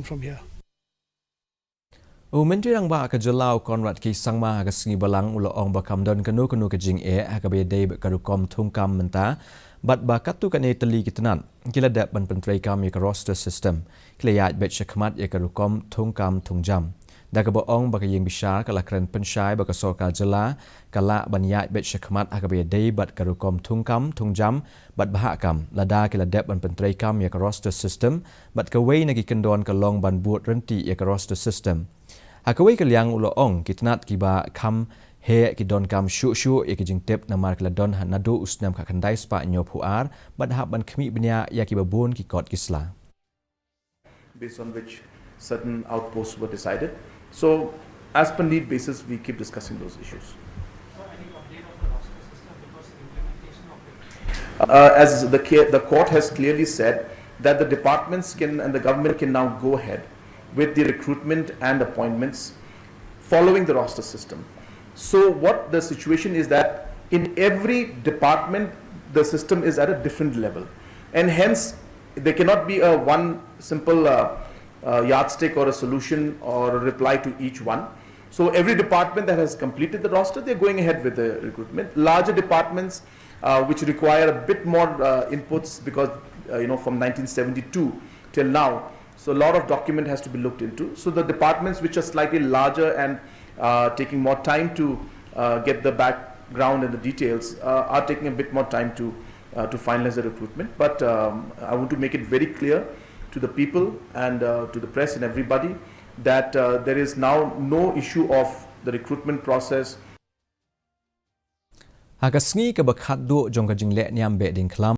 from here. Menteri Lyngba ke Jelau Conrad ki Sangma ke sengi balang ulo ong bakam don Kano ke Jingeh ke Iadei ke Rukom Thung menta bat bakatu kan teli kitanan kila dap ban pentrai kam ke roster system kila yat bet shakmat ke Rukom Thung jam da ke boong baka yeng bishar kala kren pensyai baka sorka jela kala ban yat bet shakmat ke Iadei bat ke Rukom Thung jam bat bahakam lada kila dap ban pentrai kam ke roster system bat ke wei nagi kendon ke long ban buat renti ke roster system Hakawai kaliang ulo ong kitnat kiba kam he kidon kam shu e kijing tep na mark ladon hanado usnam ka kandai spa nyop huar badhab ban khmi bnya ya kibabon ki kot kisla based on which certain outposts were decided. So as per need basis we keep discussing those issues. So any update of the roster system because implementation of it? As the court has clearly said that the departments can and the government can now go ahead with the recruitment and appointments following the roster system. So what the situation is that in every department the system is at a different level, and hence there cannot be a one simple yardstick or a solution or a reply to each one. So every department that has completed the roster, they're going ahead with the recruitment. Larger departments which require a bit more inputs because from 1972 till now, so a lot of document has to be looked into. So the departments which are slightly larger and taking more time to get the background and the details are taking a bit more time to finalize the recruitment. But I want to make it very clear to the people and to the press and everybody that there is now no issue of the recruitment process. Hagasngi ke bakhat do jong ka jingle nyam be ding klam